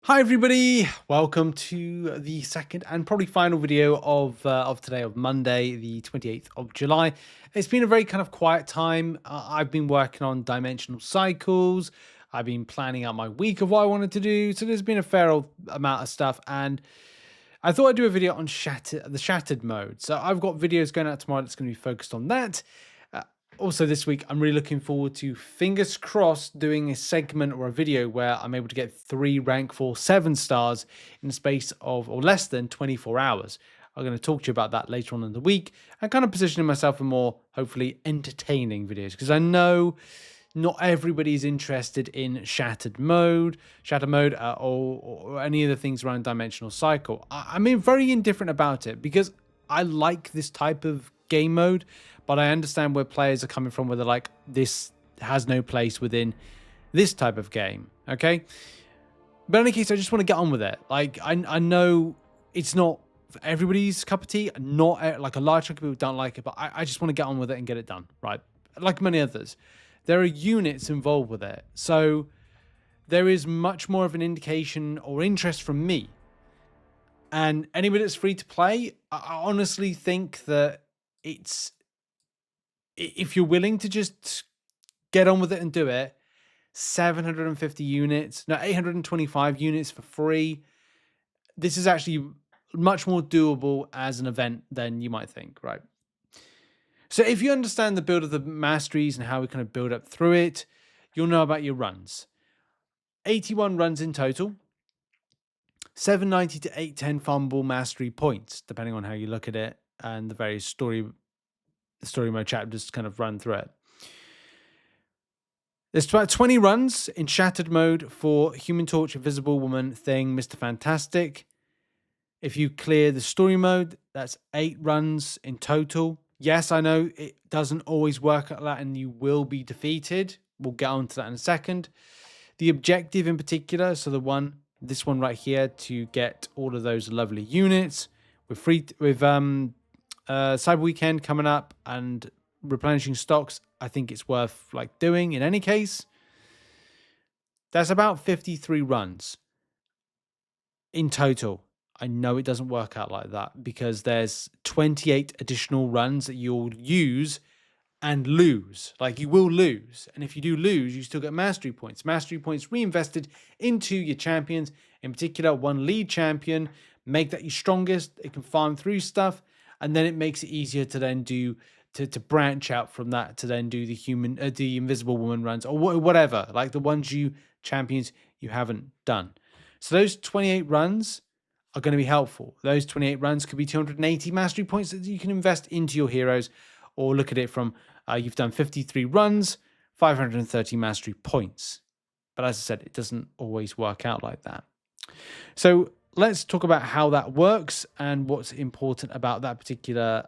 Hi everybody, welcome to the second and probably final video of today, of Monday the 28th of July. It's been a very kind of quiet time. I've been working on dimensional cycles. I've been planning out my week of what I wanted to do. So there's been a fair old amount of stuff, and I thought I'd do a video on the shattered mode. So I've got videos going out tomorrow that's going to be focused on that. Also this week, I'm really looking forward to, fingers crossed, doing a segment or a video where I'm able to get 3 rank 4 7 stars in the space of or less than 24 hours. I'm going to talk to you about that later on in the week and kind of positioning myself for more, hopefully, entertaining videos, because I know not everybody's interested in shatter mode, or any of the things around dimensional cycle. I'm very indifferent about it because I like this type of game mode, but I understand where players are coming from, where they're like, this has no place within this type of game. Okay. But in any case, I just want to get on with it. Like, I know it's not for everybody's cup of tea. Not like a large chunk of people don't like it, but I just want to get on with it and get it done. Right. Like many others, there are units involved with it. So there is much more of an indication or interest from me. And anybody that's free to play, I honestly think that if you're willing to just get on with it and do it, 750 units, no, 825 units for free. This is actually much more doable as an event than you might think, right? So if you understand the build of the masteries and how we kind of build up through it, you'll know about your runs. 81 runs in total, 790 to 810 farmable mastery points, depending on how you look at it, and the various story mode chapters kind of run through it. There's about 20 runs in shattered mode for Human Torch, Invisible Woman, Thing, Mr. Fantastic. If you clear the story mode, that's 8 runs in total. Yes, I know it doesn't always work like that and you will be defeated. We'll get on to that in a second. The objective in particular, so this one right here, to get all of those lovely units. We're free with Cyber Weekend coming up and replenishing stocks. I think it's worth doing in any case. That's about 53 runs in total. I know it doesn't work out like that because there's 28 additional runs that you'll use and lose. You will lose. And if you do lose, you still get mastery points. Mastery points reinvested into your champions, in particular one lead champion. Make that your strongest. It can farm through stuff, and then it makes it easier to then do to branch out from that to then do the Invisible Woman runs or whatever, like the ones champions you haven't done. So those 28 runs are going to be helpful. Those 28 runs could be 280 mastery points that you can invest into your heroes, or look at it from you've done 53 runs, 530 mastery points. But as I said, it doesn't always work out like that. So let's talk about how that works and what's important about that particular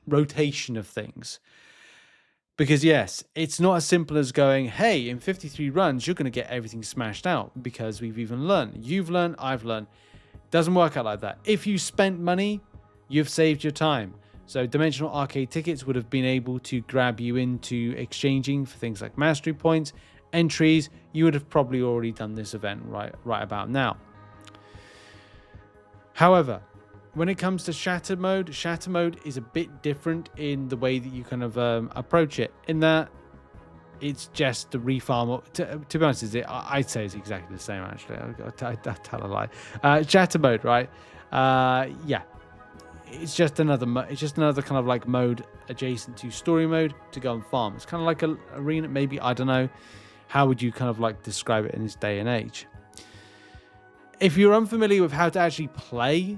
rotation of things. Because yes, it's not as simple as going, hey, in 53 runs, you're going to get everything smashed out, because we've even learned. You've learned, I've learned. It doesn't work out like that. If you spent money, you've saved your time. So Dimensional Arcade tickets would have been able to grab you into exchanging for things like mastery points, entries. You would have probably already done this event right about now. However, when it comes to shatter mode is a bit different in the way that you kind of approach it, in that it's just the refarm. To be honest, I'd say it's exactly the same, actually. I tell a lie. Shatter mode, right? Yeah. It's just another kind of mode adjacent to story mode to go and farm. It's kind of like an arena, maybe. I don't know. How would you kind of describe it in this day and age? If you're unfamiliar with how to actually play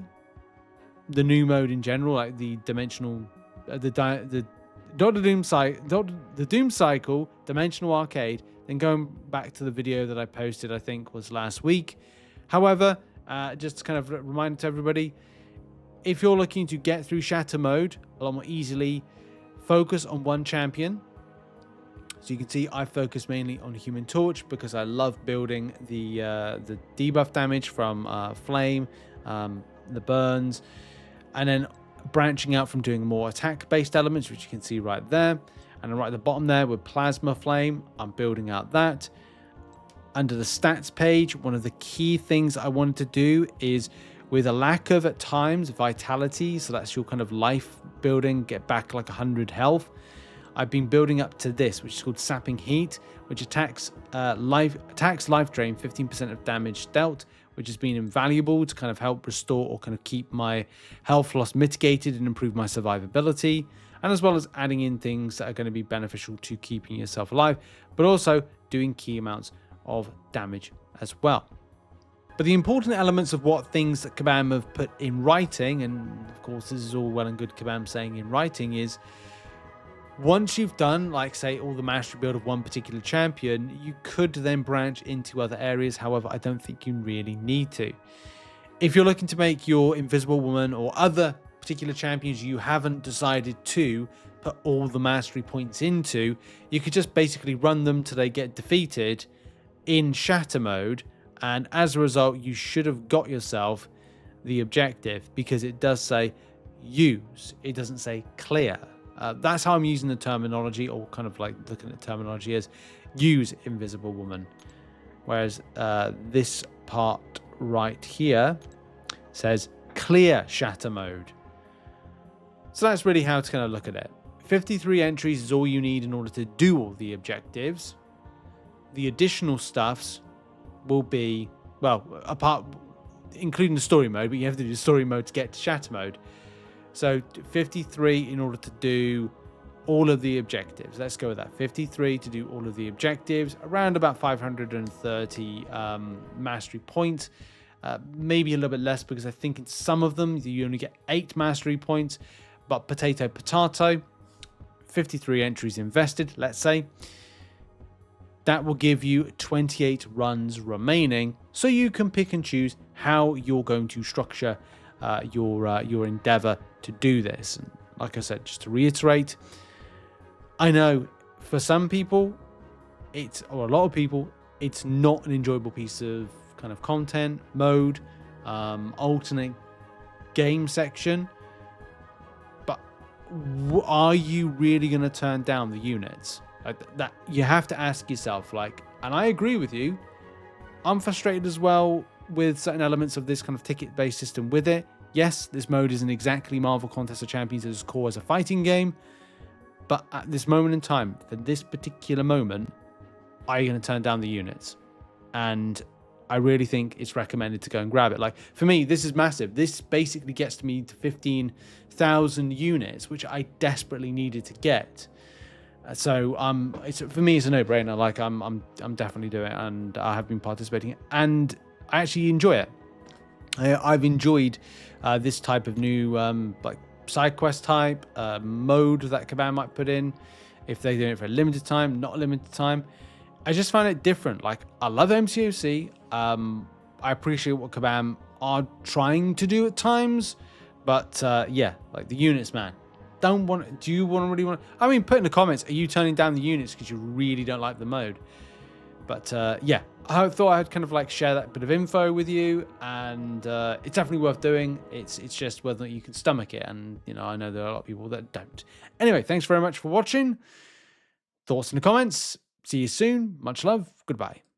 the new mode in general, like the dimensional, the Doom Cycle, Dimensional Arcade, then going back to the video that I posted, I think was last week. However, just to kind of remind to everybody, if you're looking to get through shatter mode a lot more easily, focus on one champion. So you can see I focus mainly on Human Torch because I love building the debuff damage from Flame, the burns, and then branching out from doing more attack-based elements, which you can see right there. And right at the bottom there with Plasma Flame, I'm building out that. under the stats page, one of the key things I wanted to do is, with a lack of, at times, vitality, so that's your kind of life building, get back like 100 health, I've been building up to this, which is called Sapping Heat, which attacks life drain 15% of damage dealt, which has been invaluable to kind of help restore or kind of keep my health loss mitigated and improve my survivability, and as well as adding in things that are going to be beneficial to keeping yourself alive, but also doing key amounts of damage as well. But the important elements of what things that Kabam have put in writing, and of course this is all well and good Kabam saying in writing, is once you've done, like, say, all the mastery build of one particular champion, you could then branch into other areas. However, I don't think you really need to. If you're looking to make your Invisible Woman or other particular champions you haven't decided to put all the mastery points into, you could just basically run them till they get defeated in shatter mode, and as a result you should have got yourself the objective, because it does say use, it doesn't say clear. That's how I'm using the terminology, or kind of like looking at terminology as use Invisible Woman. Whereas this part right here says clear shatter mode. So that's really how to kind of look at it. 53 entries is all you need in order to do all the objectives. The additional stuffs will be, well, apart, including the story mode, but you have to do the story mode to get to shatter mode. So 53 in order to do all of the objectives. Let's go with that. 53 to do all of the objectives, around about 530 mastery points. Maybe a little bit less, because I think in some of them you only get 8 mastery points. But potato, 53 entries invested, let's say. That will give you 28 runs remaining, so you can pick and choose how you're going to structure your endeavor to do this. And like I said, just to reiterate, I know for some people, or a lot of people, it's not an enjoyable piece of kind of content, mode, alternate game section. But are you really going to turn down the units? Like that, you have to ask yourself, like, and I agree with you. I'm frustrated as well with certain elements of this kind of ticket-based system with it. Yes, this mode isn't exactly Marvel Contest of Champions at its core as a fighting game, but at this moment in time, for this particular moment, are you going to turn down the units? And I really think it's recommended to go and grab it. Like, for me, this is massive. This basically gets me to 15,000 units, which I desperately needed to get. So for me, it's a no-brainer. Like, I'm definitely doing it, and I have been participating, and I actually enjoy it. I've enjoyed this type of new like side quest type mode that Kabam might put in, if they're doing it for a limited time, not a limited time. I just found it different. Like, I love MCOC. I appreciate what Kabam are trying to do at times, but yeah, like the units, man. Do you really want? I mean, put in the comments, are you turning down the units because you really don't like the mode? But yeah, I thought I'd kind of like share that bit of info with you, and it's definitely worth doing. It's just whether you can stomach it, and you know, I know there are a lot of people that don't. Anyway, thanks very much for watching. Thoughts in the comments. See you soon. Much love. Goodbye.